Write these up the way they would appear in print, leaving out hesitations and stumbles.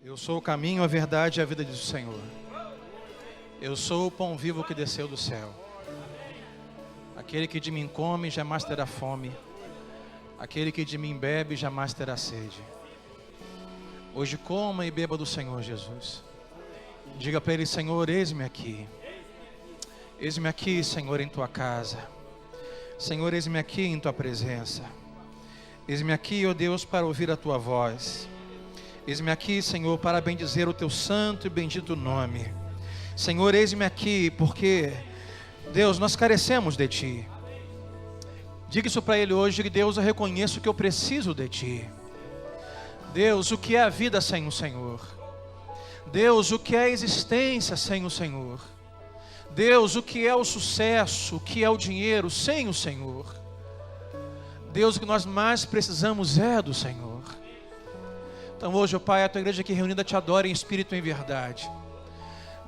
Eu sou o caminho, a verdade e a vida, diz o Senhor. Eu sou o pão vivo que desceu do céu. Aquele que de mim come jamais terá fome. Aquele que de mim bebe jamais terá sede. Hoje coma e beba do Senhor Jesus. Diga para Ele: Senhor, eis-me aqui. Eis-me aqui, Senhor, em Tua casa. Senhor, eis-me aqui em Tua presença. Eis-me aqui, ó Deus, para ouvir a Tua voz. Eis-me aqui, Senhor, para bendizer o Teu santo e bendito nome. Senhor, eis-me aqui porque, Deus, nós carecemos de Ti. Diga isso para Ele hoje: Deus, eu reconheço que eu preciso de Ti. Deus, o que é a vida sem o Senhor? Deus, o que é a existência sem o Senhor? Deus, o que é o sucesso, o que é o dinheiro sem o Senhor? Deus, o que nós mais precisamos é do Senhor. Então hoje, ó Pai, a Tua igreja aqui reunida te adora em espírito e em verdade.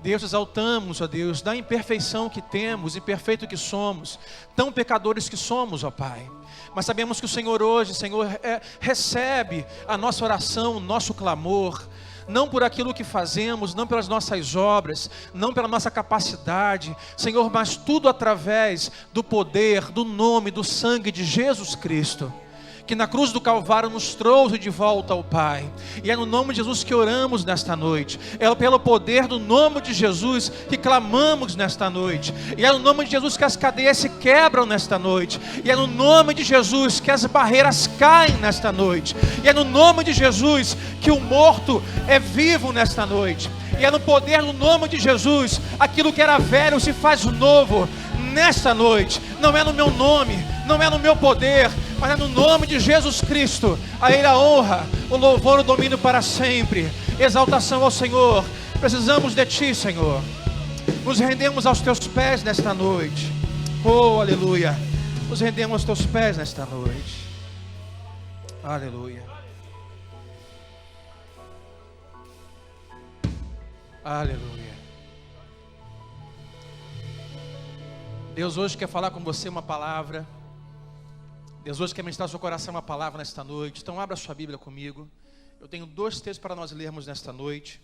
Deus, exaltamos, ó Deus, da imperfeição que temos, imperfeito que somos, tão pecadores que somos, ó Pai. Mas sabemos que o Senhor hoje, Senhor, recebe a nossa oração, o nosso clamor, não por aquilo que fazemos, não pelas nossas obras, não pela nossa capacidade, Senhor, mas tudo através do poder, do nome, do sangue de Jesus Cristo, que na cruz do Calvário nos trouxe de volta ao Pai. E é no nome de Jesus que oramos nesta noite. É pelo poder do nome de Jesus que clamamos nesta noite. E é no nome de Jesus que as cadeias se quebram nesta noite. E é no nome de Jesus que as barreiras caem nesta noite. E é no nome de Jesus que o morto é vivo nesta noite. E é no poder do nome de Jesus aquilo que era velho se faz novo nesta noite. Não é no meu nome, não é no meu poder, mas é no nome de Jesus Cristo. A Ele a honra, o louvor e o domínio para sempre. Exaltação ao Senhor. Precisamos de Ti, Senhor. Nos rendemos aos Teus pés nesta noite. Oh, aleluia. Nos rendemos aos Teus pés nesta noite. Aleluia. Aleluia. Deus hoje quer falar com você uma palavra. Deus hoje quer ministrar ao seu coração uma palavra nesta noite. Então abra sua Bíblia comigo. Eu tenho 2 textos para nós lermos nesta noite.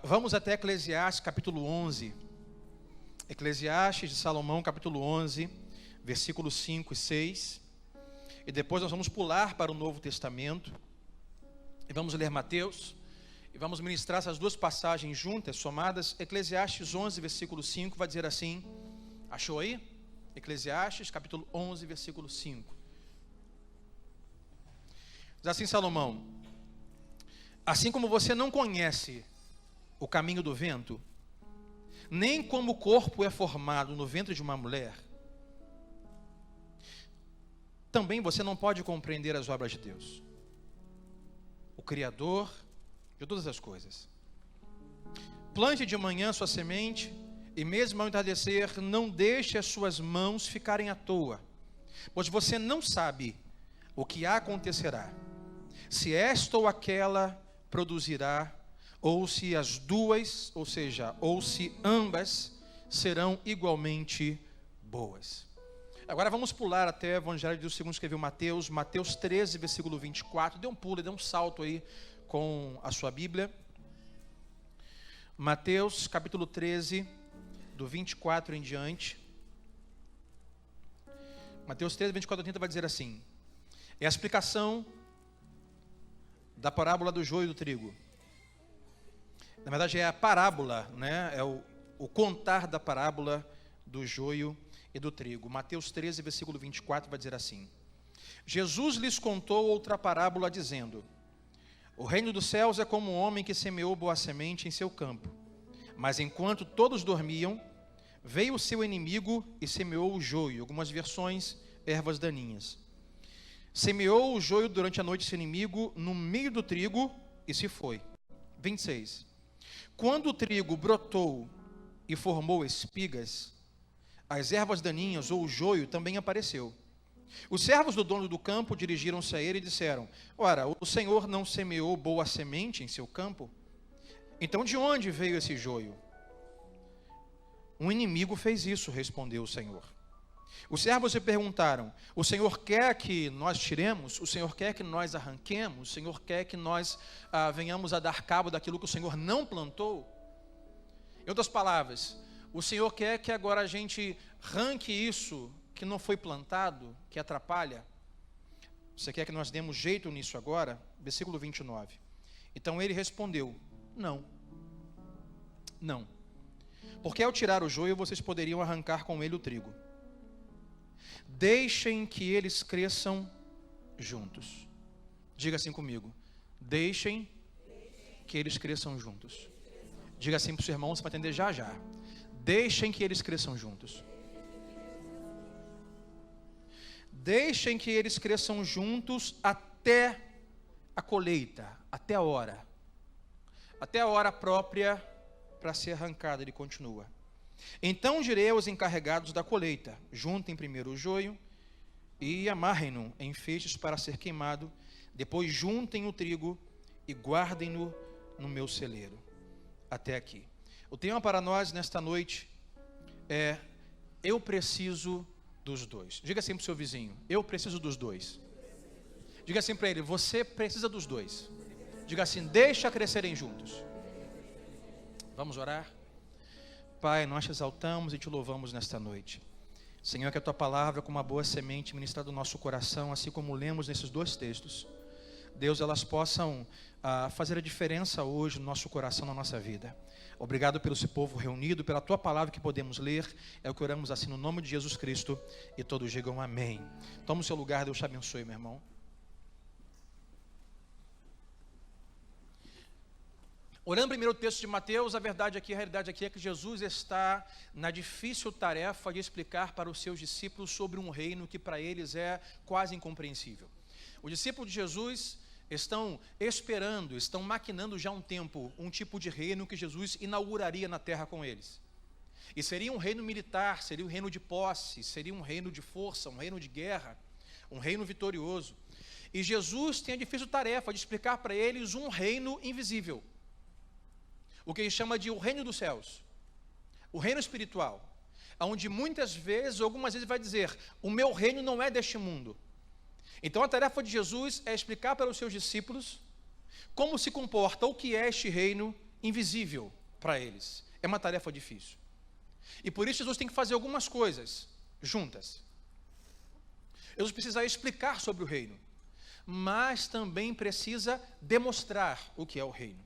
Vamos até Eclesiastes capítulo 11. Eclesiastes de Salomão capítulo 11, versículos 5 e 6. E depois nós vamos pular para o Novo Testamento. E vamos ler Mateus. E vamos ministrar essas 2 passagens juntas, somadas. Eclesiastes 11, versículo 5, vai dizer assim. Achou aí? Eclesiastes, capítulo 11, versículo 5. Diz assim Salomão: assim como você não conhece o caminho do vento, nem como o corpo é formado no ventre de uma mulher, também você não pode compreender as obras de Deus, o Criador de todas as coisas. Plante de manhã sua semente, e mesmo ao entardecer, não deixe as suas mãos ficarem à toa, pois você não sabe o que acontecerá, se esta ou aquela produzirá, ou se as duas, ou seja, ou se ambas serão igualmente boas. Agora vamos pular até o Evangelho de Deus segundo escreveu Mateus, Mateus 13, versículo 24. Dê um pulo, dê um salto aí com a sua Bíblia. Mateus capítulo 13, do 24 em diante. Mateus 13, 24 a 30 vai dizer assim. É a explicação da parábola do joio e do trigo. Na verdade é a parábola, né? É o contar da parábola do joio e do trigo. Mateus 13, versículo 24 vai dizer assim. Jesus lhes contou outra parábola dizendo: o reino dos céus é como um homem que semeou boa semente em seu campo. Mas enquanto todos dormiam, veio o seu inimigo e semeou o joio. Algumas versões, ervas daninhas. Semeou o joio durante a noite seu inimigo no meio do trigo e se foi. 26. Quando o trigo brotou e formou espigas, as ervas daninhas ou o joio também apareceu. Os servos do dono do campo dirigiram-se a ele e disseram: ora, o Senhor não semeou boa semente em seu campo? Então de onde veio esse joio? Um inimigo fez isso, respondeu o Senhor. Os servos se perguntaram: o Senhor quer que nós tiremos? O Senhor quer que nós arranquemos? O Senhor quer que nós venhamos a dar cabo daquilo que o Senhor não plantou? Em outras palavras, o Senhor quer que agora a gente arranque isso que não foi plantado, que atrapalha? Você quer que nós demos jeito nisso agora? Versículo 29. Então ele respondeu: não. Não. Porque ao tirar o joio, vocês poderiam arrancar com ele o trigo. Deixem que eles cresçam juntos. Diga assim comigo: deixem que eles cresçam juntos. Diga assim para o seu irmão, você vai entender já já. Deixem que eles cresçam juntos. Deixem que eles cresçam juntos até a colheita, até a hora. Até a hora própria para ser arrancada. Ele continua: então direi aos encarregados da colheita: juntem primeiro o joio e amarrem-no em feixes para ser queimado. Depois juntem o trigo e guardem-no no meu celeiro. Até aqui. O tema para nós nesta noite é: eu preciso dos dois. Diga assim para o seu vizinho: eu preciso dos dois. Diga assim para ele: você precisa dos dois. Diga assim: deixa crescerem juntos. Vamos orar? Pai, nós te exaltamos e te louvamos nesta noite. Senhor, que a tua palavra, como uma boa semente, ministrada no nosso coração, assim como lemos nesses dois textos, Deus, elas possam fazer a diferença hoje no nosso coração, na nossa vida. Obrigado pelo esse povo reunido, pela tua palavra que podemos ler. É o que oramos assim no nome de Jesus Cristo. E todos digam amém. Toma o seu lugar, Deus te abençoe, meu irmão. Olhando primeiro o texto de Mateus, a realidade aqui é que Jesus está na difícil tarefa de explicar para os seus discípulos sobre um reino que para eles é quase incompreensível. Os discípulos de Jesus estão esperando, estão maquinando já há um tempo um tipo de reino que Jesus inauguraria na terra com eles. E seria um reino militar, seria um reino de posse, seria um reino de força, um reino de guerra, um reino vitorioso. E Jesus tem a difícil tarefa de explicar para eles um reino invisível. O que ele chama de o reino dos céus, o reino espiritual, onde muitas vezes, algumas vezes vai dizer: o meu reino não é deste mundo. Então a tarefa de Jesus é explicar para os seus discípulos como se comporta, o que é este reino invisível para eles. É uma tarefa difícil. E por isso Jesus tem que fazer algumas coisas juntas. Jesus precisa explicar sobre o reino, mas também precisa demonstrar o que é o reino.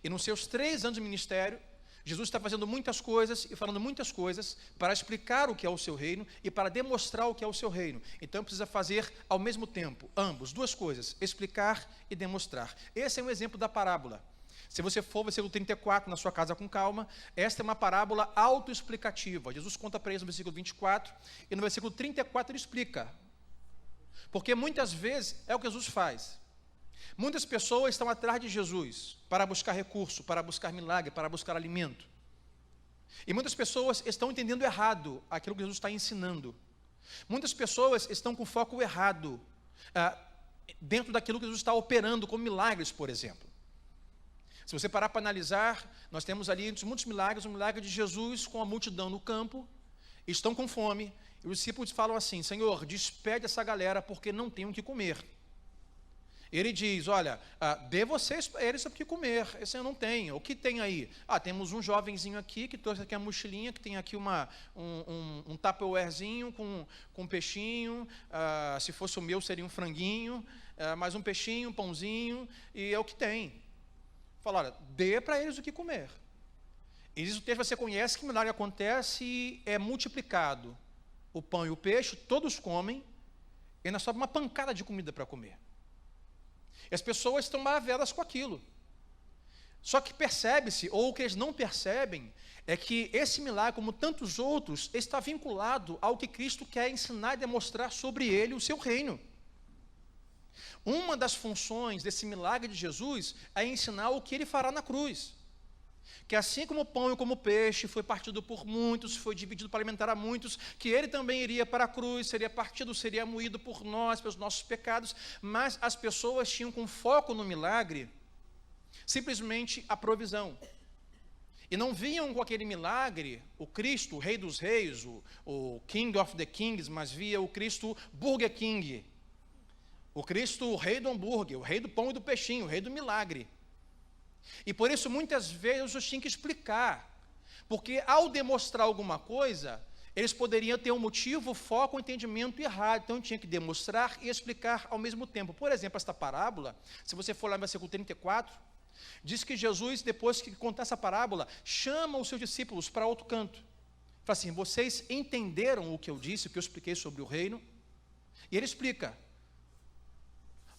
E nos seus 3 anos de ministério, Jesus está fazendo muitas coisas e falando muitas coisas para explicar o que é o seu reino e para demonstrar o que é o seu reino. Então precisa fazer ao mesmo tempo, ambos, 2 coisas: explicar e demonstrar. Esse é um exemplo da parábola. Se você for ao versículo 34 na sua casa com calma, esta é uma parábola autoexplicativa. Jesus conta para eles no versículo 24 e no versículo 34 ele explica. Porque muitas vezes é o que Jesus faz. Muitas pessoas estão atrás de Jesus para buscar recurso, para buscar milagre, para buscar alimento. E muitas pessoas estão entendendo errado aquilo que Jesus está ensinando. Muitas pessoas estão com foco errado dentro daquilo que Jesus está operando, como milagres, por exemplo. Se você parar para analisar, nós temos ali entre muitos milagres, o milagre de Jesus com a multidão no campo, estão com fome, e os discípulos falam assim: Senhor, despede essa galera porque não tem o que comer. Ele diz: olha, dê vocês para eles o que comer. Esse eu não tenho. O que tem aí? Temos um jovenzinho aqui que trouxe aqui a mochilinha, que tem aqui um tupperwarezinho com um peixinho. Se fosse o meu seria um franguinho, mais um peixinho, um pãozinho, e é o que tem. Fala: olha, dê para eles o que comer. E diz o texto, você conhece que o milagre acontece e é multiplicado. O pão e o peixe, todos comem, e ainda sobra uma pancada de comida para comer. E as pessoas estão maravilhadas com aquilo. Só que percebe-se, ou o que eles não percebem, é que esse milagre, como tantos outros, está vinculado ao que Cristo quer ensinar e demonstrar sobre ele, o seu reino. Uma das funções desse milagre de Jesus é ensinar o que ele fará na cruz. Que assim como o pão e como o peixe foi partido por muitos, foi dividido para alimentar a muitos, que ele também iria para a cruz, seria partido, seria moído por nós, pelos nossos pecados, mas as pessoas tinham com foco no milagre, simplesmente a provisão. E não viam com aquele milagre o Cristo, o Rei dos Reis, o King of the Kings, mas via o Cristo Burger King, o Cristo, o Rei do hambúrguer, o Rei do pão e do peixinho, o Rei do milagre. E por isso muitas vezes eu tinha que explicar, porque ao demonstrar alguma coisa, eles poderiam ter um motivo, foco, um entendimento errado. Então eu tinha que demonstrar e explicar ao mesmo tempo. Por exemplo, esta parábola, se você for lá no versículo 34, diz que Jesus, depois que contar essa parábola, chama os seus discípulos para outro canto. Fala assim: vocês entenderam o que eu disse, o que eu expliquei sobre o reino? E ele explica: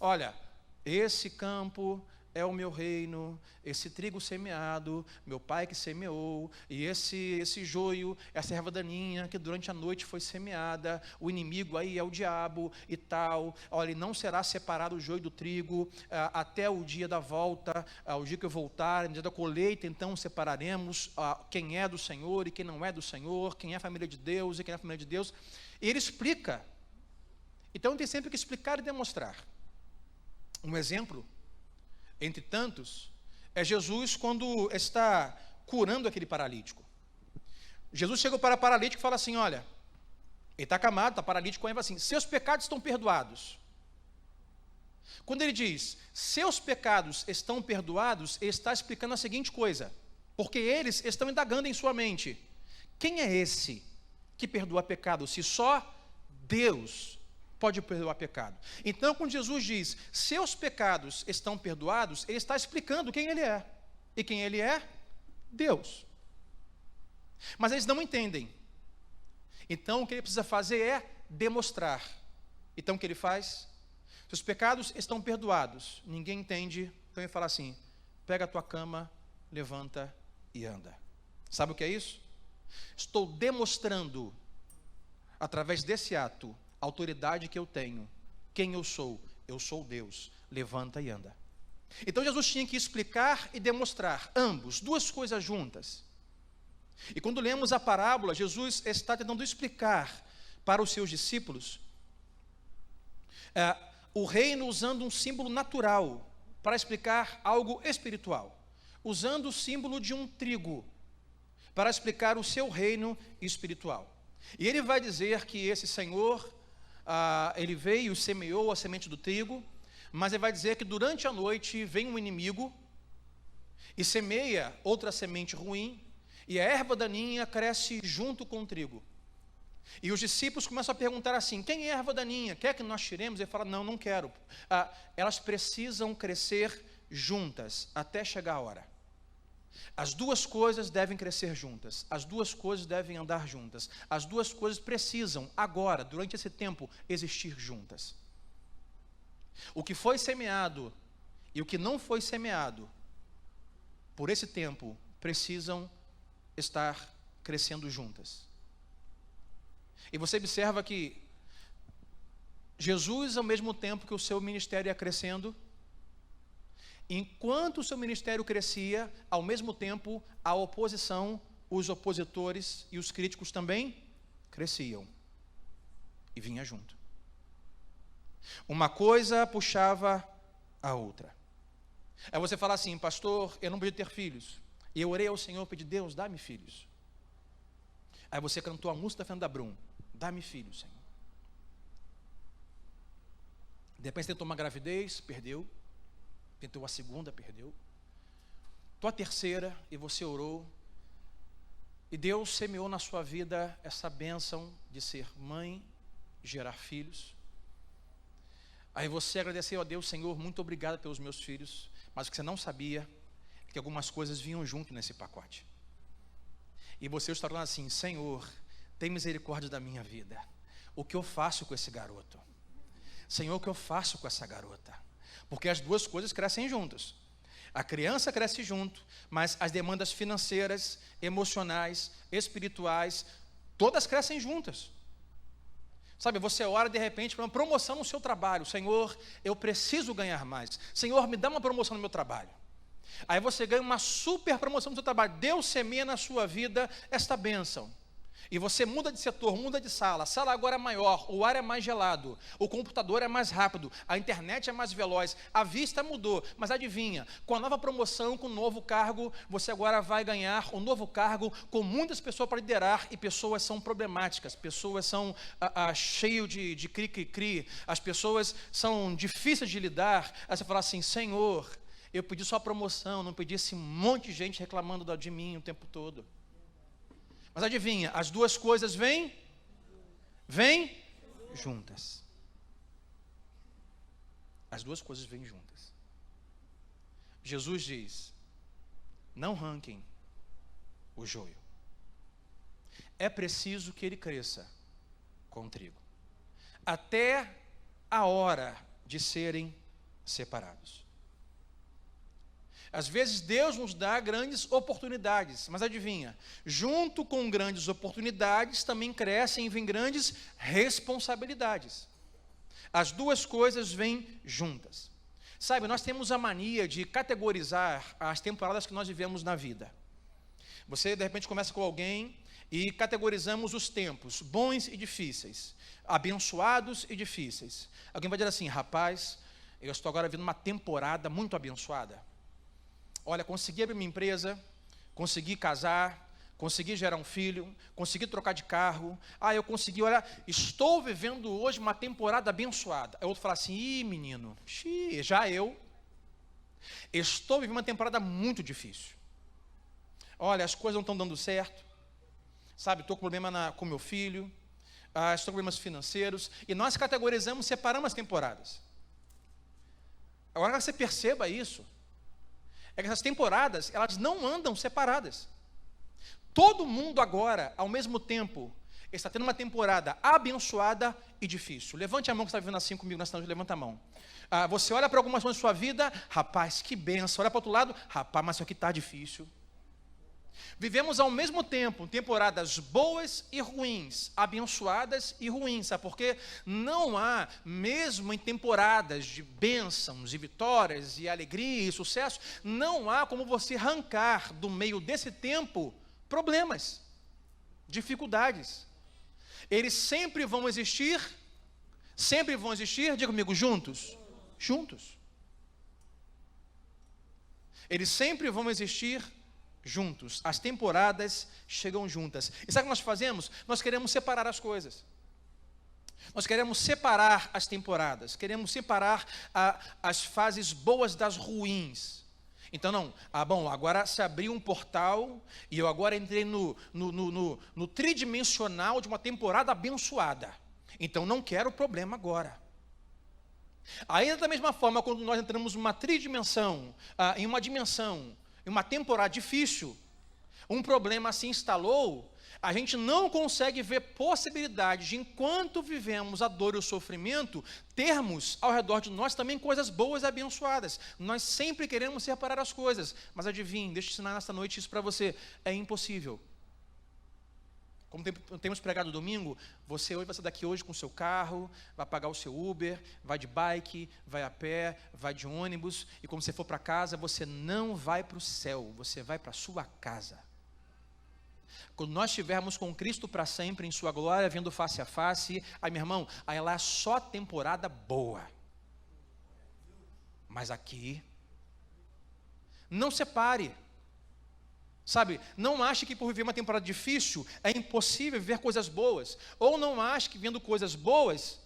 olha, esse campo é o meu reino, esse trigo semeado, meu pai que semeou, e esse joio, essa erva daninha que durante a noite foi semeada, o inimigo aí é o diabo e tal. Olha, não será separado o joio do trigo até o dia da volta, o dia que eu voltar, no dia da colheita, então separaremos quem é do Senhor e quem não é do Senhor, quem é a família de Deus e quem é a família de Deus. E ele explica. Então tem sempre que explicar e demonstrar. Um exemplo entre tantos, é Jesus quando está curando aquele paralítico. Jesus chega para o paralítico e fala assim: olha, ele está acamado, está paralítico, e fala assim: seus pecados estão perdoados. Quando ele diz, seus pecados estão perdoados, ele está explicando a seguinte coisa, porque eles estão indagando em sua mente: quem é esse que perdoa pecado, se só Deus pode perdoar pecado? Então, quando Jesus diz, seus pecados estão perdoados, ele está explicando quem ele é. E quem ele é? Deus. Mas eles não entendem. Então, o que ele precisa fazer é demonstrar. Então, o que ele faz? Seus pecados estão perdoados. Ninguém entende. Então, ele fala assim: pega a tua cama, levanta e anda. Sabe o que é isso? Estou demonstrando, através desse ato, a autoridade que eu tenho, quem eu sou Deus, levanta e anda. Então Jesus tinha que explicar e demonstrar, ambos, duas coisas juntas. E quando lemos a parábola, Jesus está tentando explicar para os seus discípulos o reino usando um símbolo natural, para explicar algo espiritual, usando o símbolo de um trigo, para explicar o seu reino espiritual. E ele vai dizer que esse Senhor, ele veio e semeou a semente do trigo, mas ele vai dizer que durante a noite vem um inimigo e semeia outra semente ruim, e a erva daninha cresce junto com o trigo. E os discípulos começam a perguntar assim: quem é a erva daninha? Quer que nós tiremos? Ele fala: não quero. Elas precisam crescer juntas até chegar a hora. As duas coisas devem crescer juntas, as duas coisas devem andar juntas, as duas coisas precisam, agora, durante esse tempo, existir juntas. O que foi semeado e o que não foi semeado, por esse tempo, precisam estar crescendo juntas. E você observa que Jesus, ao mesmo tempo que o seu ministério ia crescendo, enquanto o seu ministério crescia, ao mesmo tempo, a oposição, os opositores e os críticos também cresciam. E vinha junto. Uma coisa puxava a outra. Aí você fala assim: pastor, eu não podia ter filhos. E eu orei ao Senhor, pedi: Deus, dá-me filhos. Aí você cantou a música da Fernanda Brum: dá-me filhos, Senhor. De repente você tentou uma gravidez, perdeu. Tentou a segunda, perdeu. Tua terceira, e você orou. E Deus semeou na sua vida essa bênção de ser mãe, gerar filhos. Aí você agradeceu a Deus: Senhor, muito obrigado pelos meus filhos. Mas o que você não sabia é que algumas coisas vinham junto nesse pacote. E você está falando assim: Senhor, tem misericórdia da minha vida. O que eu faço com esse garoto? Senhor, o que eu faço com essa garota? Porque as duas coisas crescem juntas. A criança cresce junto, mas as demandas financeiras, emocionais, espirituais, todas crescem juntas. Sabe, você ora de repente para uma promoção no seu trabalho: Senhor, eu preciso ganhar mais. Senhor, me dá uma promoção no meu trabalho. Aí você ganha uma super promoção no seu trabalho. Deus semeia na sua vida esta bênção. e você muda de setor, muda de sala, a sala agora é maior, o ar é mais gelado, o computador é mais rápido, a internet é mais veloz, a vista mudou, mas adivinha, com a nova promoção, com o novo cargo, você agora vai ganhar um novo cargo com muitas pessoas para liderar, e pessoas são problemáticas, pessoas são cheias de cri-cri-cri, as pessoas são difíceis de lidar. Aí você fala assim: Senhor, eu pedi só promoção, não pedi esse monte de gente reclamando de mim o tempo todo. Mas adivinha, as duas coisas vêm juntas. As duas coisas vêm juntas. Jesus diz: não arranquem o joio. É preciso que ele cresça com o trigo, até a hora de serem separados. Às vezes Deus nos dá grandes oportunidades, mas adivinha, junto com grandes oportunidades também crescem e vêm grandes responsabilidades. As duas coisas vêm juntas. Sabe, nós temos a mania de categorizar as temporadas que nós vivemos na vida. Você de repente começa com alguém e categorizamos os tempos, bons e difíceis, abençoados e difíceis. Alguém vai dizer assim: rapaz, eu estou agora vivendo uma temporada muito abençoada. Olha, consegui abrir minha empresa, consegui casar, consegui gerar um filho, consegui trocar de carro. Eu consegui, olha, estou vivendo hoje uma temporada abençoada. Aí outro fala assim: ih, menino, já eu estou vivendo uma temporada muito difícil. Olha, as coisas não estão dando certo, sabe, estou com problema com meu filho, estou com problemas financeiros, e nós categorizamos, separamos as temporadas. Agora que você perceba isso, é que essas temporadas, elas não andam separadas. Todo mundo agora, ao mesmo tempo, está tendo uma temporada abençoada e difícil. Levante a mão que está vivendo assim comigo, nós estamos, levanta a mão. Você olha para algumas coisas da sua vida, rapaz, que benção. Olha para o outro lado, rapaz, mas isso aqui está difícil. Vivemos ao mesmo tempo temporadas boas e ruins, abençoadas e ruins, sabe? Porque não há, mesmo em temporadas de bênçãos e vitórias e alegria e sucesso, não há como você arrancar do meio desse tempo problemas, dificuldades. Eles sempre vão existir, diga comigo, juntos. Eles sempre vão existir juntos, as temporadas chegam juntas. E sabe o que nós fazemos? Nós queremos separar as coisas. Nós queremos separar as temporadas, queremos separar as fases boas das ruins. Então não, agora se abriu um portal e eu agora entrei no tridimensional de uma temporada abençoada. Então não quero problema agora. Ainda da mesma forma, quando nós entramos numa tridimensão, em uma dimensão, em uma temporada difícil, um problema se instalou, a gente não consegue ver possibilidade de, enquanto vivemos a dor e o sofrimento, termos ao redor de nós também coisas boas e abençoadas. Nós sempre queremos separar as coisas, mas adivinhe, deixa eu ensinar nesta noite isso para você, é impossível. Como temos pregado domingo, você hoje vai sair daqui hoje com o seu carro, vai pagar o seu Uber, vai de bike, vai a pé, vai de ônibus, e quando você for para casa, você não vai para o céu, você vai para a sua casa. Quando nós estivermos com Cristo para sempre, em sua glória, vendo face a face, aí meu irmão, aí lá é só temporada boa. Mas aqui, não separe. Sabe, não ache que por viver uma temporada difícil é impossível viver coisas boas. Ou não ache que vendo coisas boas,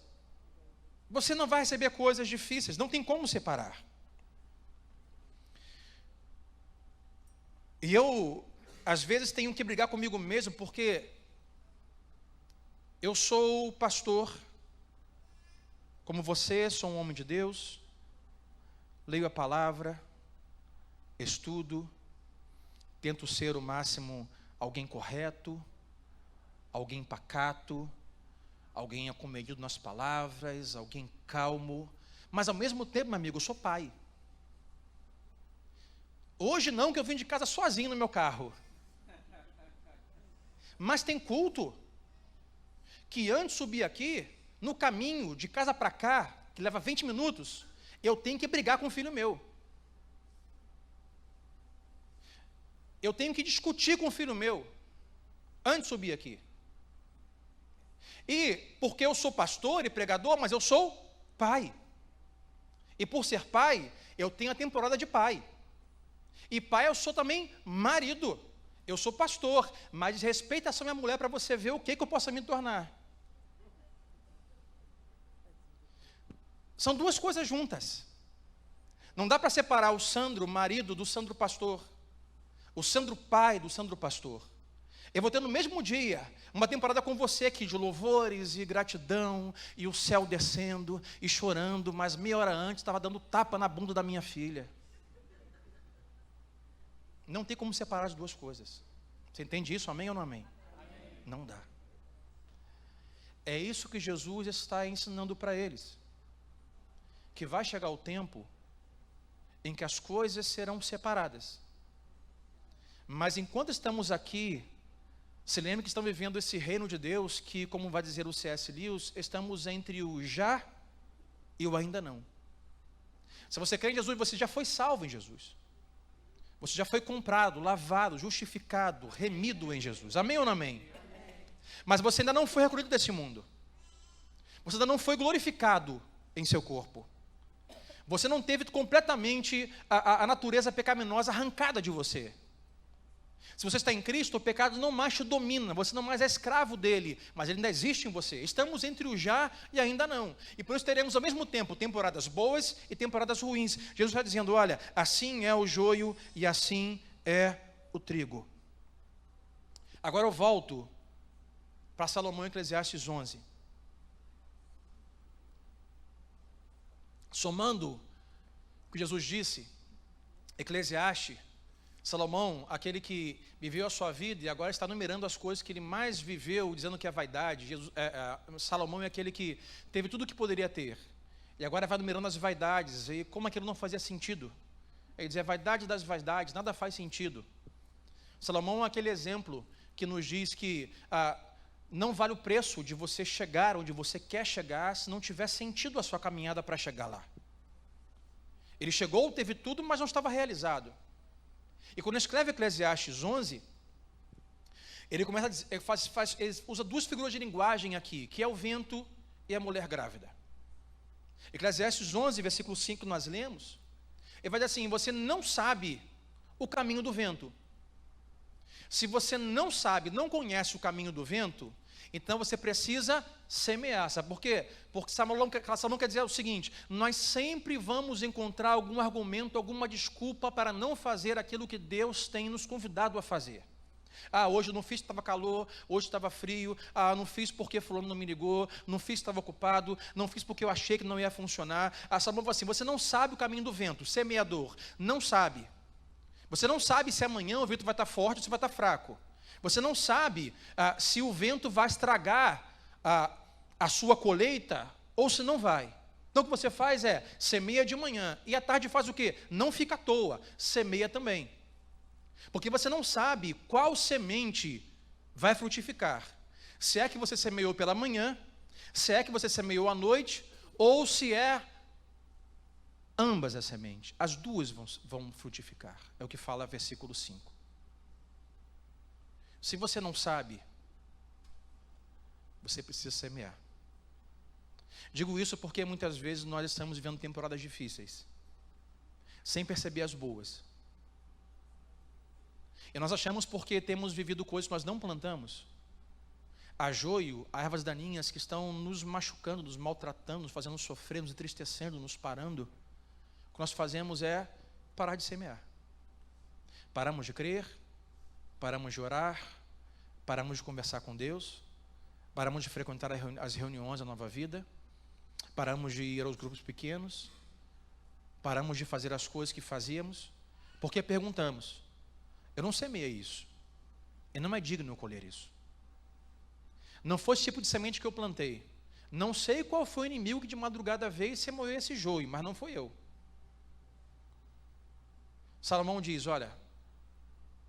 você não vai receber coisas difíceis. Não tem como separar. E eu, às vezes, tenho que brigar comigo mesmo, porque eu sou pastor, como você, sou um homem de Deus, leio a palavra, estudo, tento ser o máximo alguém correto, alguém pacato, alguém acomedido nas palavras, alguém calmo, mas ao mesmo tempo, meu amigo, eu sou pai. Hoje não, que eu vim de casa sozinho no meu carro. Mas tem culto que antes de subir aqui, no caminho de casa para cá, que leva 20 minutos, eu tenho que brigar com o filho meu. Eu tenho que discutir com o filho meu, antes de subir aqui. E porque eu sou pastor e pregador, mas eu sou pai. E por ser pai, eu tenho a temporada de pai. E pai, eu sou também marido. Eu sou pastor, mas respeita essa minha mulher para você ver o que eu possa me tornar. São duas coisas juntas. Não dá para separar o Sandro marido do Sandro pastor. O Sandro pai do Sandro pastor. Eu vou ter no mesmo dia uma temporada com você aqui de louvores e gratidão, e o céu descendo e chorando, mas meia hora antes estava dando tapa na bunda da minha filha. Não tem como separar as duas coisas. Você entende isso? Amém ou não amém? Amém. Não dá. É isso que Jesus está ensinando para eles. Que vai chegar o tempo em que as coisas serão separadas. Mas enquanto estamos aqui, se lembre que estão vivendo esse reino de Deus, que, como vai dizer o C.S. Lewis, estamos entre o já e o ainda não. Se você crê em Jesus, você já foi salvo em Jesus. Você já foi comprado, lavado, justificado, remido em Jesus. Amém ou não amém? Mas você ainda não foi recolhido desse mundo. Você ainda não foi glorificado em seu corpo. Você não teve completamente a natureza pecaminosa arrancada de você. Se você está em Cristo, o pecado não mais te domina, você não mais é escravo dele, mas ele ainda existe em você. Estamos entre o já e ainda não. E por isso teremos ao mesmo tempo temporadas boas e temporadas ruins. Jesus está dizendo, olha, assim é o joio e assim é o trigo. Agora eu volto para Salomão, Eclesiastes 11. Somando o que Jesus disse, Eclesiastes, Salomão, aquele que viveu a sua vida e agora está numerando as coisas que ele mais viveu, dizendo que é vaidade. Salomão é aquele que teve tudo o que poderia ter. E agora vai numerando as vaidades, e como aquilo não fazia sentido. Ele diz, a vaidade das vaidades, nada faz sentido. Salomão é aquele exemplo que nos diz que não vale o preço de você chegar onde você quer chegar, se não tiver sentido a sua caminhada para chegar lá. Ele chegou, teve tudo, mas não estava realizado. E quando escreve Eclesiastes 11, ele começa a dizer, ele usa duas figuras de linguagem aqui, que é o vento e a mulher grávida. Eclesiastes 11, versículo 5, nós lemos, ele vai dizer assim, você não sabe o caminho do vento. Se você não sabe, não conhece o caminho do vento, então você precisa semear. Sabe por quê? Porque Salomão quer dizer o seguinte, nós sempre vamos encontrar algum argumento, alguma desculpa para não fazer aquilo que Deus tem nos convidado a fazer. Hoje eu não fiz porque estava calor, hoje estava frio, não fiz porque fulano não me ligou, não fiz porque estava ocupado, não fiz porque eu achei que não ia funcionar. Salomão fala assim, você não sabe o caminho do vento, semeador, não sabe. Você não sabe se amanhã o vento vai estar forte ou se vai estar fraco. Você não sabe se o vento vai estragar a sua colheita ou se não vai. Então o que você faz é, semeia de manhã, e à tarde faz o quê? Não fica à toa, semeia também. Porque você não sabe qual semente vai frutificar. Se é que você semeou pela manhã, se é que você semeou à noite, ou se é ambas as sementes. As duas vão frutificar. É o que fala versículo 5. Se você não sabe, você precisa semear. Digo isso porque muitas vezes nós estamos vivendo temporadas difíceis, sem perceber as boas. E nós achamos porque temos vivido coisas que nós não plantamos. Há joio, há ervas daninhas que estão nos machucando, nos maltratando, nos fazendo sofrer, nos entristecendo, nos parando. O que nós fazemos é parar de semear. Paramos de crer, paramos de orar, paramos de conversar com Deus, paramos de frequentar as reuniões da Nova Vida, paramos de ir aos grupos pequenos, paramos de fazer as coisas que fazíamos, porque perguntamos, eu não semeei isso, e não é digno eu colher isso. Não foi esse tipo de semente que eu plantei. Não sei qual foi o inimigo que de madrugada veio e semeou esse joio, mas não foi eu. Salomão diz, olha,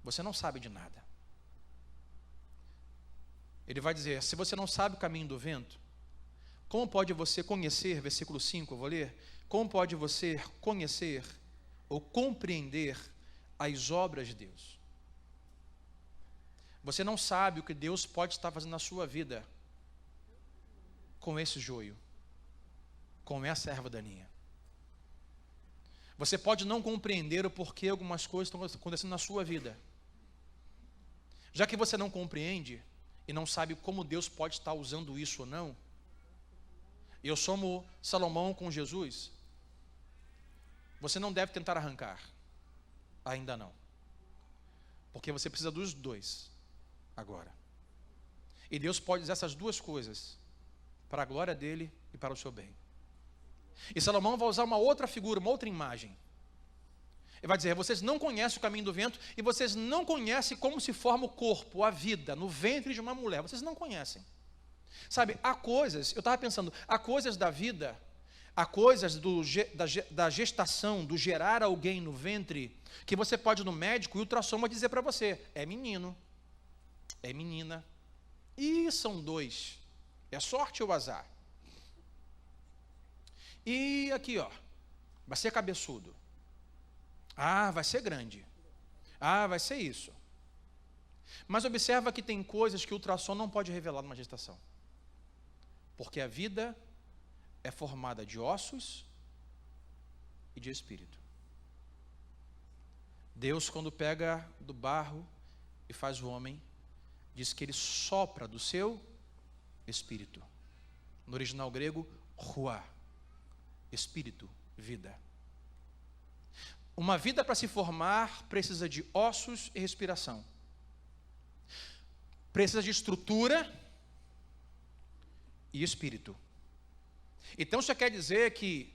você não sabe de nada. Ele vai dizer, se você não sabe o caminho do vento, como pode você conhecer, versículo 5, eu vou ler, como pode você conhecer ou compreender as obras de Deus? Você não sabe o que Deus pode estar fazendo na sua vida. com esse joio, com essa erva daninha. Você pode não compreender o porquê algumas coisas estão acontecendo na sua vida. Já que você não compreende e não sabe como Deus pode estar usando isso ou não, eu somo Salomão com Jesus, você não deve tentar arrancar, ainda não, porque você precisa dos dois agora. E Deus pode usar essas duas coisas para a glória dele e para o seu bem. E Salomão vai usar uma outra figura, uma outra imagem. Ele vai dizer: vocês não conhecem o caminho do vento e vocês não conhecem como se forma o corpo, a vida, no ventre de uma mulher. Vocês não conhecem. Sabe, há coisas, eu estava pensando, há coisas da vida, há coisas da gestação, do gerar alguém no ventre, que você pode ir no médico e o ultrassom vai dizer para você: é menino, é menina. E são dois, é sorte ou azar. E aqui, ó, vai ser cabeçudo. Ah, vai ser grande. Ah, vai ser isso. Mas observa que tem coisas que o ultrassom não pode revelar numa gestação. Porque a vida é formada de ossos e de espírito. Deus, quando pega do barro e faz o homem, diz que ele sopra do seu espírito. No original grego, ruá. Espírito, vida. Uma vida para se formar precisa de ossos e respiração. Precisa de estrutura e espírito. Então isso quer dizer que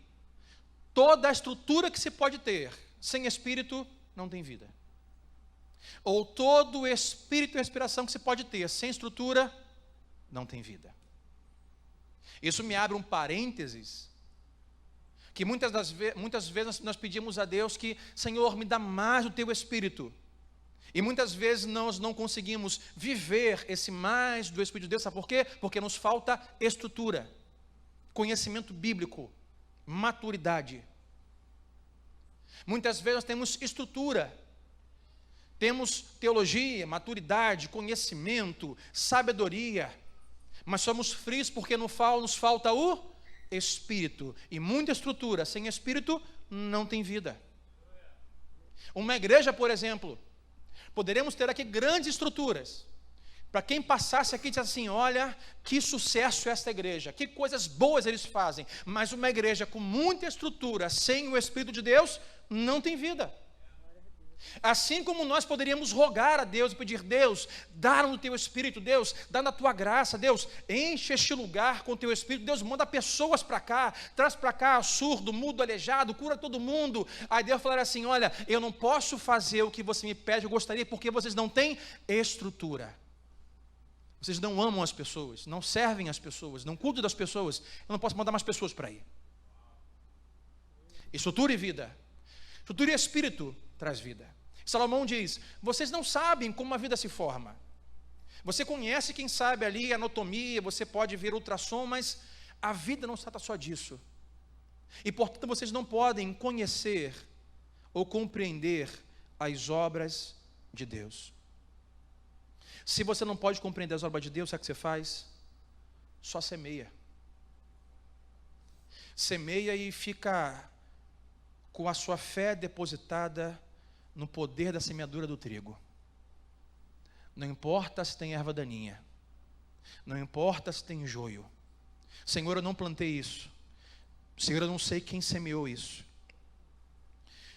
toda a estrutura que se pode ter sem espírito não tem vida. Ou todo o espírito e respiração que se pode ter sem estrutura não tem vida. Isso me abre um parênteses, que muitas vezes nós pedimos a Deus que: Senhor, me dá mais do teu Espírito. E muitas vezes nós não conseguimos viver esse mais do Espírito de Deus. Sabe por quê? Porque nos falta estrutura, conhecimento bíblico, maturidade. Muitas vezes nós temos estrutura, temos teologia, maturidade, conhecimento, sabedoria, mas somos frios porque nos falta o Espírito. E muita estrutura sem Espírito não tem vida. Uma igreja, por exemplo, poderemos ter aqui grandes estruturas. Para quem passasse aqui e dissesse assim: olha, que sucesso esta igreja, que coisas boas eles fazem. Mas uma igreja com muita estrutura, sem o Espírito de Deus, não tem vida. Assim como nós poderíamos rogar a Deus e pedir: Deus, dá no teu Espírito, Deus, dá na tua graça, Deus, enche este lugar com o teu Espírito, Deus, manda pessoas para cá, traz para cá surdo, mudo, aleijado, cura todo mundo. Aí Deus falar assim: olha, eu não posso fazer o que você me pede, eu gostaria, porque vocês não têm estrutura. Vocês não amam as pessoas, não servem as pessoas, não cuidam das pessoas, eu não posso mandar mais pessoas para aí. Estrutura e vida. Estrutura e Espírito traz vida. Salomão diz: vocês não sabem como a vida se forma. Você conhece, quem sabe, ali anatomia, você pode ver ultrassom, mas a vida não se trata só disso. E portanto vocês não podem conhecer ou compreender as obras de Deus. Se você não pode compreender as obras de Deus, sabe o que você faz? Só semeia. Semeia e fica com a sua fé depositada no poder da semeadura do trigo. Não importa se tem erva daninha, não importa se tem joio. Senhor, eu não plantei isso. Senhor, eu não sei quem semeou isso.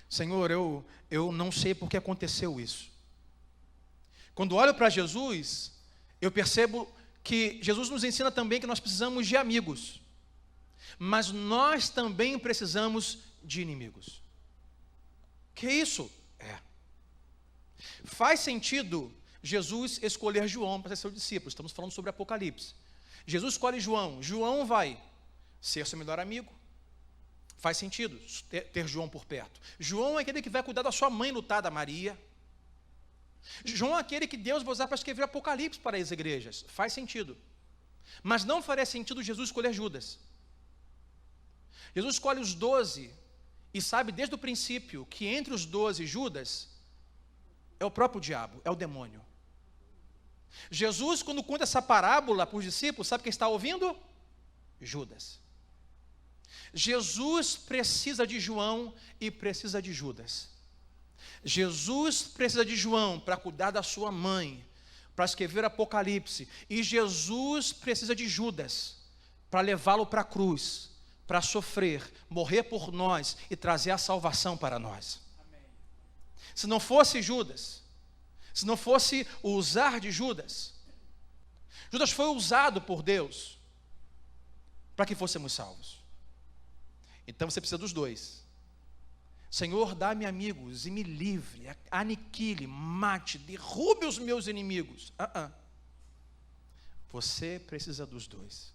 Senhor, eu não sei por que aconteceu isso. Quando olho para Jesus, eu percebo que Jesus nos ensina também que nós precisamos de amigos, mas nós também precisamos de inimigos. Que isso? Faz sentido Jesus escolher João para ser seu discípulo. Estamos falando sobre Apocalipse. Jesus escolhe João. João vai ser seu melhor amigo. Faz sentido ter João por perto. João é aquele que vai cuidar da sua mãe lutada, Maria. João é aquele que Deus vai usar para escrever Apocalipse para as igrejas. Faz sentido. Mas não faria sentido Jesus escolher Judas. Jesus escolhe os 12 e sabe desde o princípio que entre os 12 Judas é o próprio diabo, é o demônio. Jesus, quando conta essa parábola para os discípulos, sabe quem está ouvindo? Judas. Jesus precisa de João e precisa de Judas. Jesus precisa de João para cuidar da sua mãe, para escrever Apocalipse. E Jesus precisa de Judas para levá-lo para a cruz, para sofrer, morrer por nós e trazer a salvação para nós. Amém. Se não fosse Judas, se não fosse o usar de Judas, Judas foi usado por Deus para que fôssemos salvos. Então você precisa dos dois. Senhor, dá-me amigos e me livre, aniquile, mate, derrube os meus inimigos. Você precisa dos dois.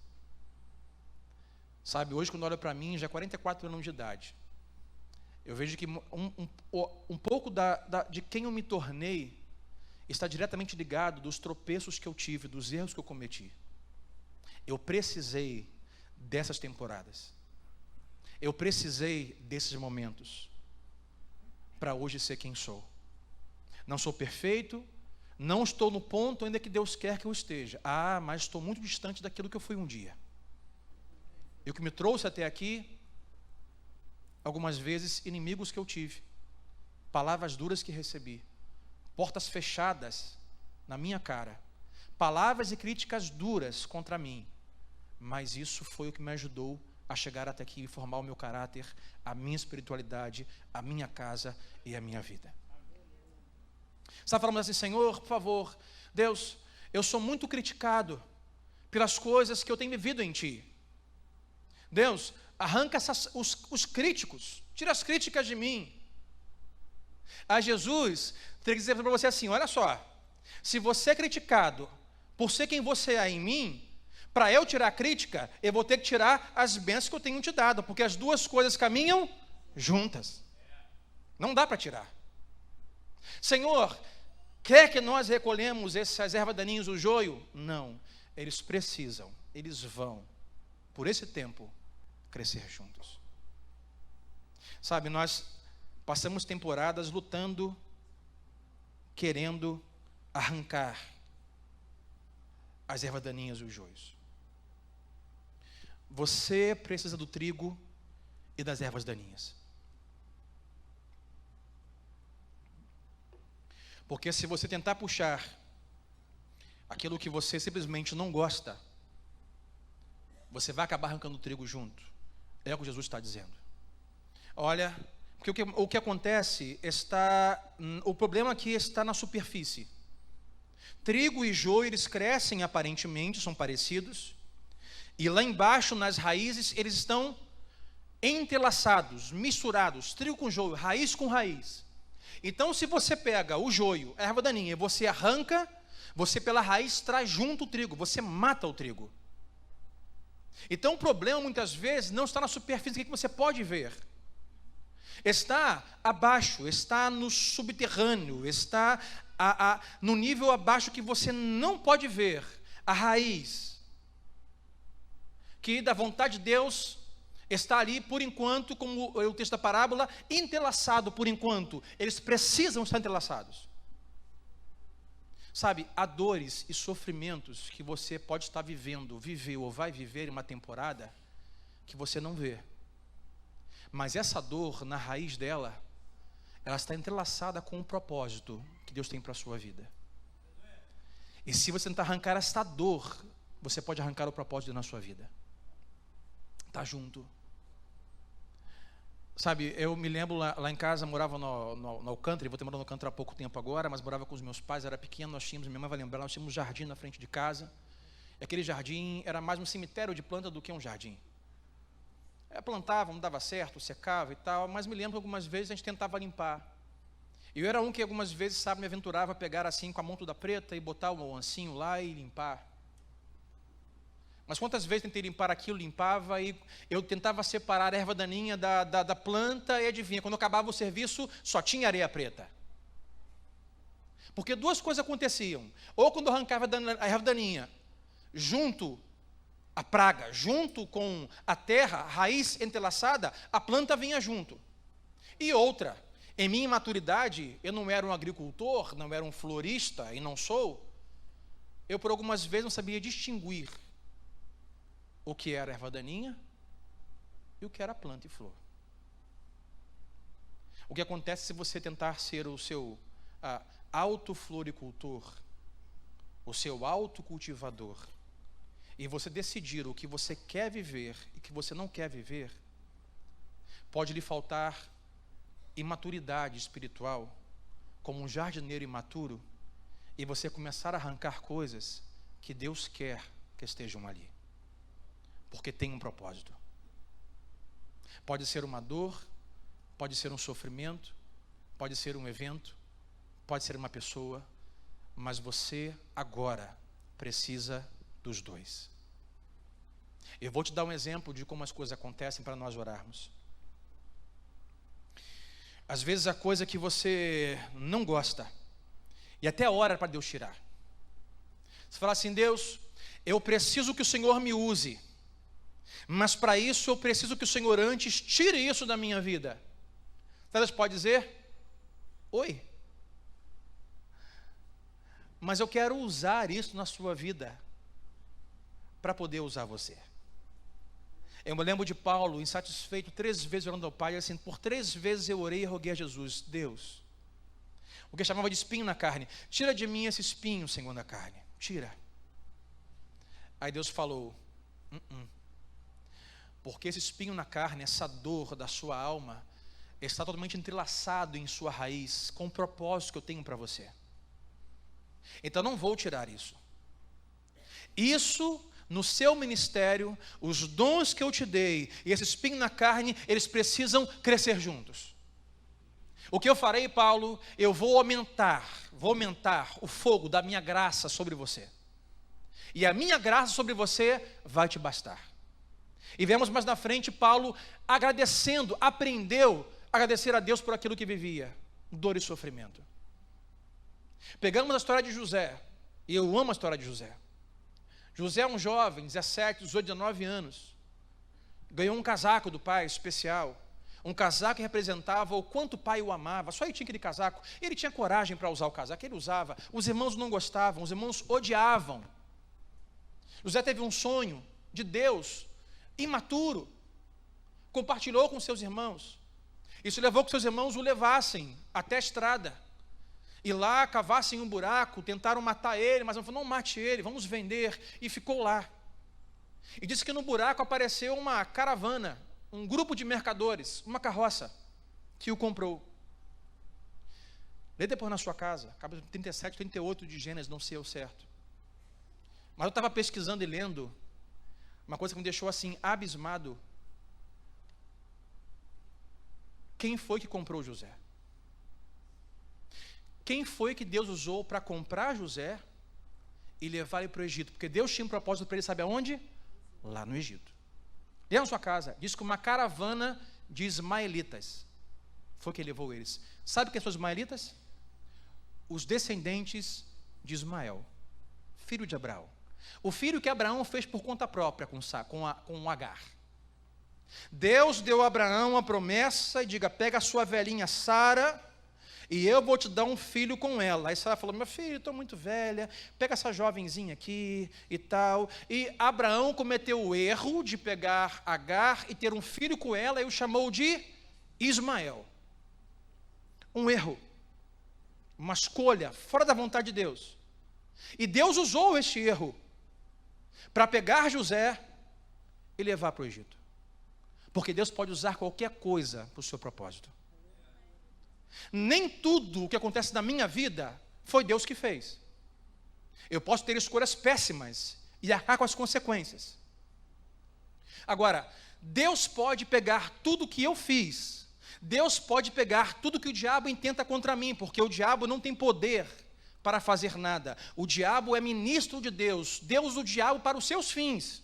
Sabe, hoje quando olho para mim, já 44 anos de idade, eu vejo que um pouco de quem eu me tornei está diretamente ligado dos tropeços que eu tive, dos erros que eu cometi. Eu precisei dessas temporadas. Eu precisei desses momentos para hoje ser quem sou. Não sou perfeito, não estou no ponto ainda que Deus quer que eu esteja. Mas estou muito distante daquilo que eu fui um dia. E o que me trouxe até aqui, algumas vezes, inimigos que eu tive, palavras duras que recebi, portas fechadas na minha cara, palavras e críticas duras contra mim, mas isso foi o que me ajudou a chegar até aqui e formar o meu caráter, a minha espiritualidade, a minha casa e a minha vida. Você está falando assim, Senhor, por favor, Deus, eu sou muito criticado pelas coisas que eu tenho vivido em Ti. Deus, arranca os críticos, tira as críticas de mim. A Jesus tem que dizer para você assim, olha só, se você é criticado por ser quem você é em mim, para eu tirar a crítica, eu vou ter que tirar as bênçãos que eu tenho te dado, porque as duas coisas caminham juntas. Não dá para tirar. Senhor, quer que nós recolhemos essas ervas daninhas do joio? Não, eles precisam, eles vão, por esse tempo, crescer juntos. Sabe, nós passamos temporadas lutando, querendo arrancar as ervas daninhas e os joios. Você precisa do trigo e das ervas daninhas. Porque se você tentar puxar aquilo que você simplesmente não gosta, você vai acabar arrancando o trigo junto. É o que Jesus está dizendo. Olha, porque o que acontece o problema aqui está na superfície. Trigo e joio, eles crescem aparentemente, são parecidos, e lá embaixo, nas raízes, eles estão entrelaçados, misturados, trigo com joio, raiz com raiz. Então, se você pega o joio, a erva daninha, e você arranca, você pela raiz traz junto o trigo, você mata o trigo. Então, o problema, muitas vezes, não está na superfície que você pode ver. Está abaixo, está no subterrâneo, está no nível abaixo que você não pode ver, a raiz, que da vontade de Deus está ali por enquanto, como o texto da parábola, entrelaçado por enquanto, eles precisam estar entrelaçados. Sabe, há dores e sofrimentos que você pode estar vivendo, viveu ou vai viver em uma temporada que você não vê. Mas essa dor, na raiz dela, ela está entrelaçada com o propósito que Deus tem para a sua vida. E se você tentar arrancar esta dor, você pode arrancar o propósito na sua vida. Está junto. Sabe, eu me lembro lá em casa, morava no Alcântara, vou ter morado no Alcântara há pouco tempo agora, mas morava com os meus pais, era pequeno, minha mãe vai lembrar, nós tínhamos um jardim na frente de casa, e aquele jardim era mais um cemitério de planta do que um jardim. Plantava, não dava certo, secava e tal, mas me lembro que algumas vezes a gente tentava limpar. E eu era um que algumas vezes, sabe, me aventurava a pegar assim com a mão toda preta e botar o ancinho lá e limpar. Mas quantas vezes tentei limpar aquilo, limpava, e eu tentava separar a erva daninha da planta, e adivinha, quando acabava o serviço, só tinha areia preta. Porque duas coisas aconteciam. Ou quando eu arrancava a erva daninha, junto a praga, junto com a terra, a raiz entrelaçada, a planta vinha junto. E outra, em minha imaturidade, eu não era um agricultor, não era um florista, e não sou, eu por algumas vezes não sabia distinguir o que era erva daninha e o que era planta e flor. O que acontece se você tentar ser o seu autofloricultor, o seu autocultivador, e você decidir o que você quer viver e o que você não quer viver, pode lhe faltar imaturidade espiritual, como um jardineiro imaturo, e você começar a arrancar coisas que Deus quer que estejam ali, porque tem um propósito. Pode ser uma dor, pode ser um sofrimento, pode ser um evento, pode ser uma pessoa, mas você agora precisa dos dois. Eu vou te dar um exemplo de como as coisas acontecem para nós orarmos. Às vezes a coisa que você não gosta, e até ora para Deus tirar. Você fala assim: Deus, eu preciso que o Senhor me use, mas para isso eu preciso que o Senhor antes tire isso da minha vida. Deus pode dizer: oi, mas eu quero usar isso na sua vida, para poder usar você. Eu me lembro de Paulo, insatisfeito, 3 vezes orando ao Pai, assim, por 3 vezes eu orei e roguei a Jesus: Deus, o que chamava de espinho na carne, tira de mim esse espinho, Senhor, na carne, tira. Aí Deus falou: porque esse espinho na carne, essa dor da sua alma, está totalmente entrelaçado em sua raiz, com o propósito que eu tenho para você. Então não vou tirar isso. Isso, no seu ministério, os dons que eu te dei e esse espinho na carne, eles precisam crescer juntos. O que eu farei, Paulo? Eu vou aumentar o fogo da minha graça sobre você. E a minha graça sobre você vai te bastar. E vemos mais na frente Paulo agradecendo, aprendeu a agradecer a Deus por aquilo que vivia, dor e sofrimento. Pegamos a história de José, e eu amo a história de José. José é um jovem, 17, 18, 19 anos, ganhou um casaco do pai especial, um casaco que representava o quanto o pai o amava. Só ele tinha aquele casaco, ele tinha coragem para usar o casaco, ele usava. Os irmãos não gostavam, os irmãos odiavam. José teve um sonho de Deus, imaturo, compartilhou com seus irmãos. Isso levou que seus irmãos o levassem até a estrada, e lá cavassem um buraco, tentaram matar ele, mas não falou: não mate ele, vamos vender, e ficou lá. E disse que no buraco apareceu uma caravana, um grupo de mercadores, uma carroça, que o comprou. Lê depois na sua casa, capítulo 37, 38 de Gênesis, não sei o certo. Mas eu estava pesquisando e lendo, uma coisa que me deixou assim, abismado. Quem foi que comprou José? Quem foi que Deus usou para comprar José e levar ele para o Egito? Porque Deus tinha um propósito para ele, sabe aonde? Lá no Egito. Dentro da sua casa, diz que uma caravana de ismaelitas foi que levou eles. Sabe quem são os ismaelitas? Os descendentes de Ismael, filho de Abraão. O filho que Abraão fez por conta própria com Agar. Deus deu a Abraão a promessa e diga: pega a sua velhinha Sara e eu vou te dar um filho com ela. Aí Sara falou: meu filho, estou muito velha, pega essa jovenzinha aqui e tal. E Abraão cometeu o erro de pegar Agar e ter um filho com ela, e o chamou de Ismael. Um erro, uma escolha fora da vontade de Deus. E Deus usou este erro para pegar José e levar para o Egito. Porque Deus pode usar qualquer coisa para o seu propósito. Nem tudo o que acontece na minha vida foi Deus que fez. Eu posso ter escolhas péssimas e arcar com as consequências. Agora, Deus pode pegar tudo que eu fiz. Deus pode pegar tudo que o diabo intenta contra mim, porque o diabo não tem poder para fazer nada. O diabo é ministro de Deus, Deus o diabo para os seus fins.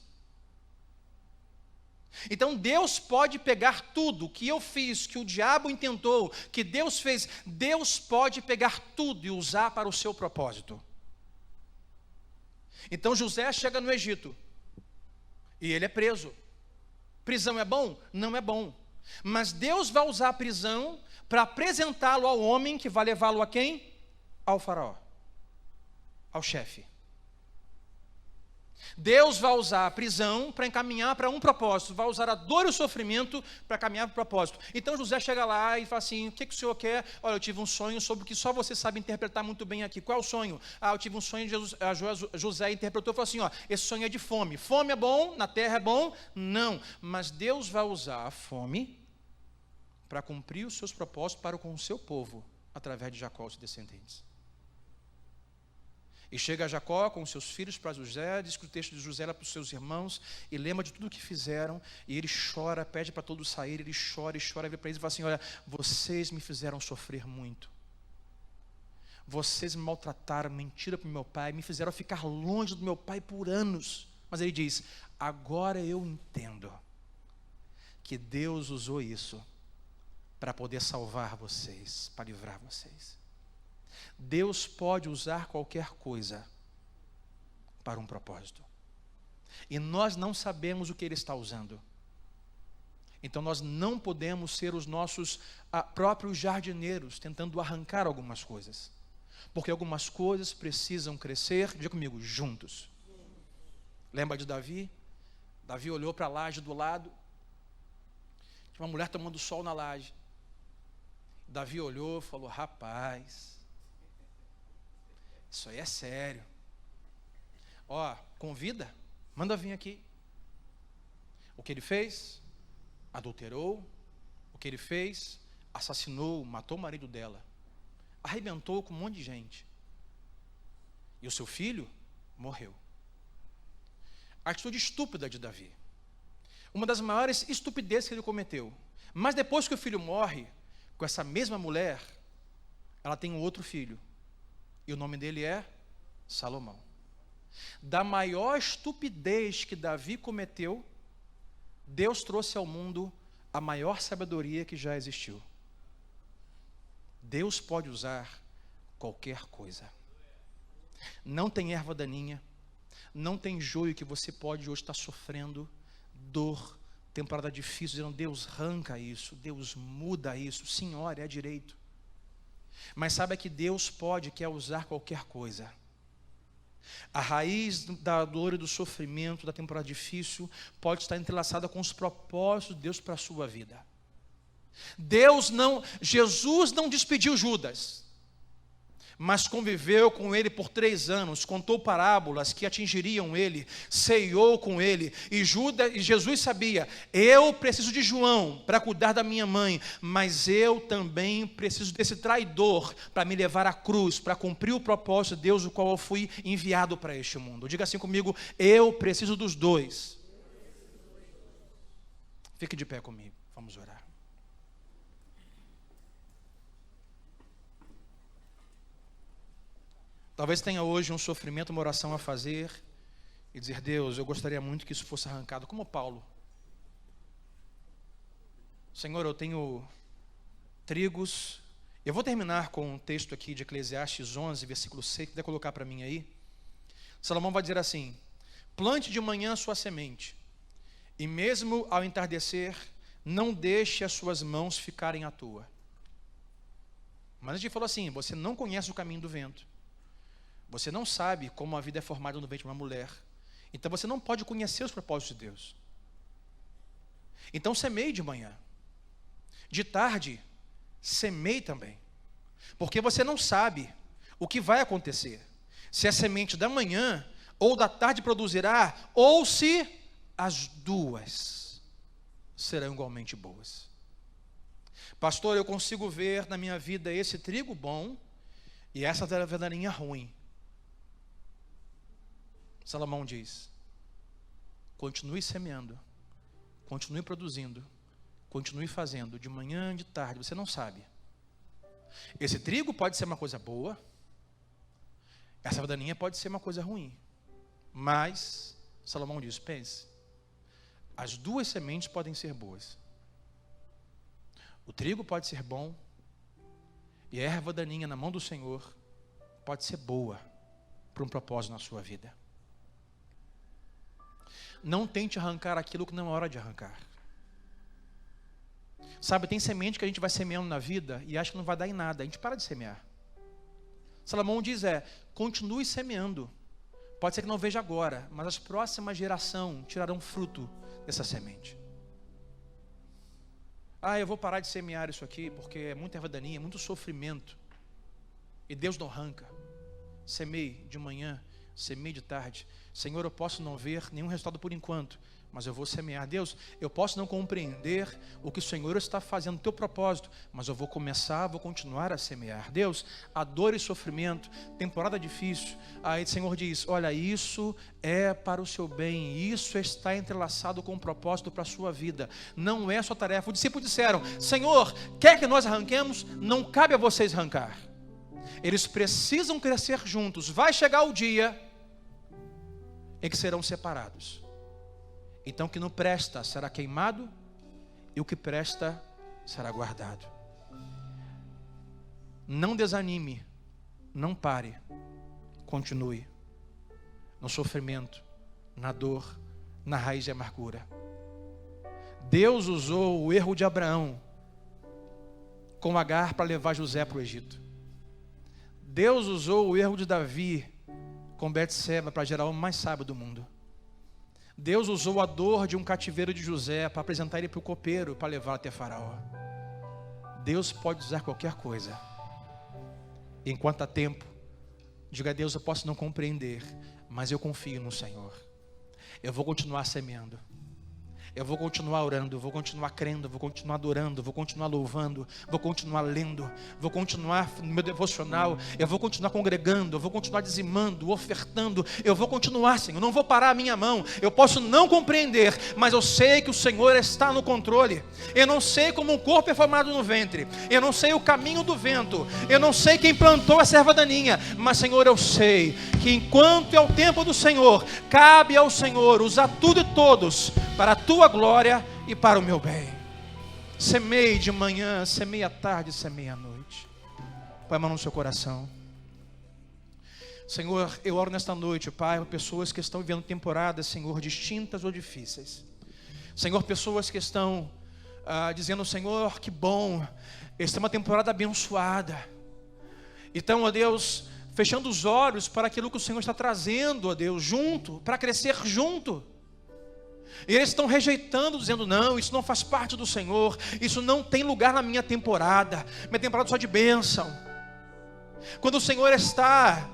Então Deus pode pegar tudo que eu fiz, que o diabo intentou, que Deus fez. Deus pode pegar tudo e usar para o seu propósito. Então José chega no Egito e ele é preso. Prisão é bom? Não é bom. Mas Deus vai usar a prisão para apresentá-lo ao homem que vai levá-lo a quem? Ao faraó, ao chefe. Deus vai usar a prisão para encaminhar para um propósito, vai usar a dor e o sofrimento para caminhar para o propósito. Então José chega lá e fala assim: o que o senhor quer? Olha, eu tive um sonho sobre o que só você sabe interpretar muito bem aqui. Qual é o sonho? Eu tive um sonho, José interpretou e falou assim: esse sonho é de fome. Fome é bom, na terra é bom? Não, mas Deus vai usar a fome para cumprir os seus propósitos para com o seu povo, através de Jacó e os descendentes. E chega Jacó com os seus filhos para José, diz que o texto de José era para os seus irmãos, e lembra de tudo o que fizeram, e ele chora, pede para todos saírem, ele chora, vira para eles e fala assim: olha, vocês me fizeram sofrer muito, vocês me maltrataram, mentiram para o meu pai, me fizeram ficar longe do meu pai por anos, mas ele diz: agora eu entendo que Deus usou isso para poder salvar vocês, para livrar vocês. Deus pode usar qualquer coisa para um propósito. E nós não sabemos o que Ele está usando. Então nós não podemos ser os nossos próprios jardineiros, tentando arrancar algumas coisas. Porque algumas coisas precisam crescer, diga comigo, juntos. Lembra de Davi? Davi olhou para a laje do lado. Tinha uma mulher tomando sol na laje. Davi olhou e falou: rapaz, isso aí é sério. Convida, manda vir aqui. O que ele fez? Adulterou. O que ele fez? Assassinou, matou o marido dela. Arrebentou com um monte de gente. E o seu filho morreu. A atitude estúpida de Davi. Uma das maiores estupidezes que ele cometeu. Mas depois que o filho morre, com essa mesma mulher, ela tem um outro filho. E o nome dele é Salomão. Da maior estupidez que Davi cometeu, Deus trouxe ao mundo a maior sabedoria que já existiu. Deus pode usar qualquer coisa. Não tem erva daninha, não tem joio que você pode hoje estar sofrendo, dor, temporada difícil, dizendo: Deus arranca isso, Deus muda isso. Sim, ore, é direito. Mas saiba que Deus quer usar qualquer coisa. A raiz da dor e do sofrimento, da temporada difícil, pode estar entrelaçada com os propósitos de Deus para a sua vida. Jesus não despediu Judas, mas conviveu com ele por 3 anos, contou parábolas que atingiriam ele, ceiou com ele, e Jesus sabia: eu preciso de João para cuidar da minha mãe, mas eu também preciso desse traidor para me levar à cruz, para cumprir o propósito de Deus, o qual eu fui enviado para este mundo. Diga assim comigo: eu preciso dos dois. Fique de pé comigo, vamos orar. Talvez tenha hoje um sofrimento, uma oração a fazer e dizer: Deus, eu gostaria muito que isso fosse arrancado, como Paulo. Senhor, eu tenho trigos. Eu vou terminar com um texto aqui de Eclesiastes 11, versículo 6, que deve colocar para mim aí. Salomão vai dizer assim: plante de manhã a sua semente, e mesmo ao entardecer, não deixe as suas mãos ficarem à toa. Mas a gente falou assim: você não conhece o caminho do vento. Você não sabe como a vida é formada no ventre de uma mulher. Então você não pode conhecer os propósitos de Deus. Então semeie de manhã. De tarde, semeie também. Porque você não sabe o que vai acontecer. Se a semente da manhã ou da tarde produzirá, ou se as duas serão igualmente boas. Pastor, eu consigo ver na minha vida esse trigo bom e essa daninha ruim. Salomão diz: continue semeando, continue produzindo, continue fazendo, de manhã, de tarde, você não sabe. Esse trigo pode ser uma coisa boa, essa daninha pode ser uma coisa ruim. Mas, Salomão diz: pense, as duas sementes podem ser boas. O trigo pode ser bom, e a erva daninha na mão do Senhor pode ser boa para um propósito na sua vida. Não tente arrancar aquilo que não é hora de arrancar. Sabe, tem semente que a gente vai semeando na vida e acha que não vai dar em nada, a gente para de semear. Salomão diz: continue semeando, Pode ser que não veja agora, mas as próximas gerações tirarão fruto dessa semente. Eu vou parar de semear isso aqui, porque é muita erva daninha, muito sofrimento. E Deus não arranca. Semei de manhã, semei de tarde. Senhor, eu posso não ver nenhum resultado por enquanto, mas eu vou semear. Deus, eu posso não compreender o que o Senhor está fazendo, o teu propósito, mas eu vou continuar a semear. Deus, a dor e sofrimento, temporada difícil. Aí o Senhor diz, olha, isso é para o seu bem, isso está entrelaçado com um propósito para a sua vida, não é sua tarefa. Os discípulos disseram, Senhor, quer que nós arranquemos? Não cabe a vocês arrancar. Eles precisam crescer juntos. Vai chegar o dia em que serão separados. Então o que não presta será queimado e o que presta será guardado. Não desanime, não pare, continue no sofrimento, na dor, na raiz de amargura. Deus usou o erro de Abraão com Agar para levar José para o Egito. Deus usou o erro de Davi com Betseba para gerar o homem mais sábio do mundo. Deus usou a dor de um cativeiro de José para apresentar ele para o copeiro, para levar até Faraó. Deus pode usar qualquer coisa. Enquanto há tempo, diga a Deus, eu posso não compreender, mas eu confio no Senhor. Eu vou continuar semeando. Eu vou continuar orando, eu vou continuar crendo, eu vou continuar adorando, eu vou continuar louvando, vou continuar lendo, vou continuar no meu devocional, eu vou continuar congregando, eu vou continuar dizimando, ofertando, eu vou continuar, Senhor, não vou parar a minha mão. Eu posso não compreender, mas eu sei que o Senhor está no controle. Eu não sei como um corpo é formado no ventre, eu não sei o caminho do vento, eu não sei quem plantou essa erva daninha, mas Senhor, eu sei que enquanto é o tempo do Senhor, cabe ao Senhor usar tudo e todos para a tua glória e para o meu bem. Semeie de manhã, semeie à tarde, semeie à noite. Põe a mão no seu coração. Senhor, eu oro nesta noite, Pai, por pessoas que estão vivendo temporadas, Senhor, distintas ou difíceis. Senhor, pessoas que estão dizendo, Senhor, que bom, esta é uma temporada abençoada. Então, ó Deus, fechando os olhos para aquilo que o Senhor está trazendo, ó Deus, junto, para crescer junto. E eles estão rejeitando, dizendo, não, isso não faz parte do Senhor, isso não tem lugar na minha temporada é só de bênção. Quando o Senhor está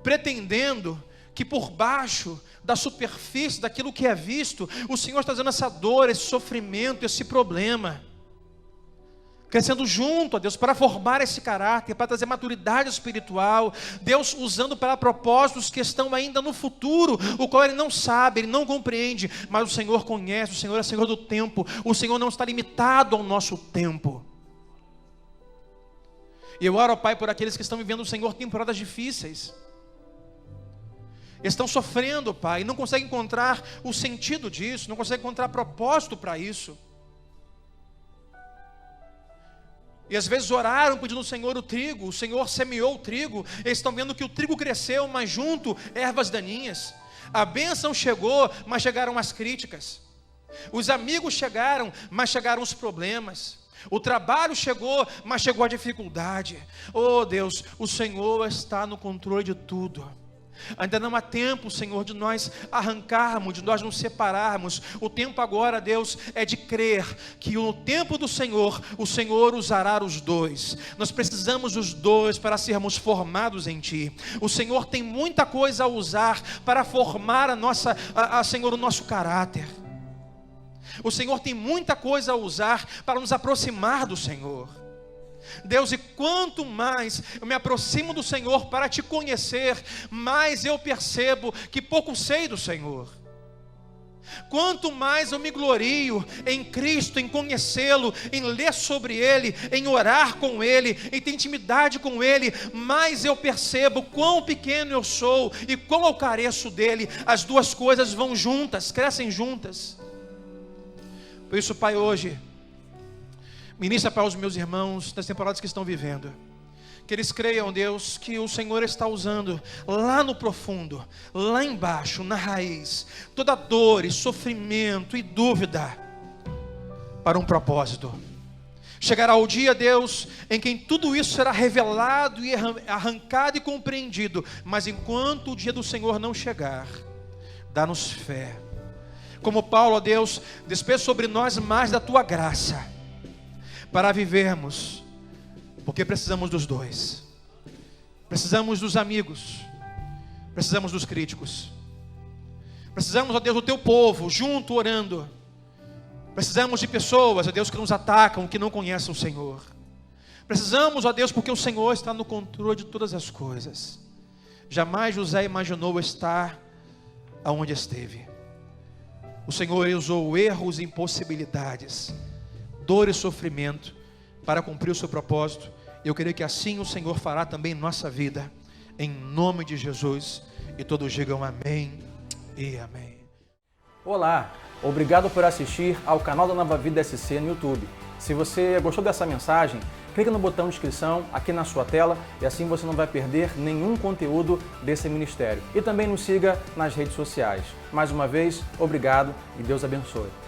pretendendo que por baixo da superfície, daquilo que é visto, o Senhor está trazendo essa dor, esse sofrimento, esse problema, crescendo junto a Deus, para formar esse caráter, para trazer maturidade espiritual. Deus usando para propósitos que estão ainda no futuro, o qual Ele não sabe, Ele não compreende, mas o Senhor conhece, o Senhor é Senhor do tempo, o Senhor não está limitado ao nosso tempo. E eu oro, Pai, por aqueles que estão vivendo, Senhor, temporadas difíceis, estão sofrendo, Pai, e não conseguem encontrar o sentido disso, não conseguem encontrar propósito para isso. E às vezes oraram pedindo ao Senhor o trigo, o Senhor semeou o trigo, eles estão vendo que o trigo cresceu, mas junto ervas daninhas. A bênção chegou, mas chegaram as críticas. Os amigos chegaram, mas chegaram os problemas. O trabalho chegou, mas chegou a dificuldade. Oh Deus, o Senhor está no controle de tudo. Ainda não há tempo, Senhor, de nós arrancarmos, de nós nos separarmos. O tempo agora, Deus, é de crer que no tempo do Senhor, o Senhor usará os dois. Nós precisamos dos dois para sermos formados em Ti. O Senhor tem muita coisa a usar para formar Senhor, o nosso caráter. O Senhor tem muita coisa a usar para nos aproximar do Senhor. Deus, e quanto mais eu me aproximo do Senhor para Te conhecer, mais eu percebo que pouco sei do Senhor. Quanto mais eu me glorio em Cristo, em conhecê-lo, em ler sobre Ele, em orar com Ele, em ter intimidade com Ele, mais eu percebo quão pequeno eu sou e quão eu careço dEle. As duas coisas vão juntas, crescem juntas. Por isso, Pai, hoje ministra para os meus irmãos nas temporadas que estão vivendo, que eles creiam, Deus, que o Senhor está usando lá no profundo, lá embaixo, na raiz, toda dor e sofrimento e dúvida para um propósito. Chegará o dia, Deus, em que tudo isso será revelado e arrancado e compreendido. Mas enquanto o dia do Senhor não chegar, dá-nos fé. Como Paulo, ó Deus, despeja sobre nós mais da Tua graça, para vivermos, porque precisamos dos dois. Precisamos dos amigos, precisamos dos críticos. Precisamos, ó Deus, do Teu povo, junto, orando. Precisamos de pessoas, ó Deus, que nos atacam, que não conhecem o Senhor. Precisamos, ó Deus, porque o Senhor está no controle de todas as coisas. Jamais José imaginou estar aonde esteve. O Senhor usou erros e impossibilidades, dor e sofrimento, para cumprir o seu propósito. Eu creio que assim o Senhor fará também em nossa vida, em nome de Jesus. E todos digam amém e amém. Olá, obrigado por assistir ao canal da Nova Vida SC no YouTube. Se você gostou dessa mensagem, clique no botão de inscrição aqui na sua tela e assim você não vai perder nenhum conteúdo desse ministério. E também nos siga nas redes sociais. Mais uma vez, obrigado e Deus abençoe.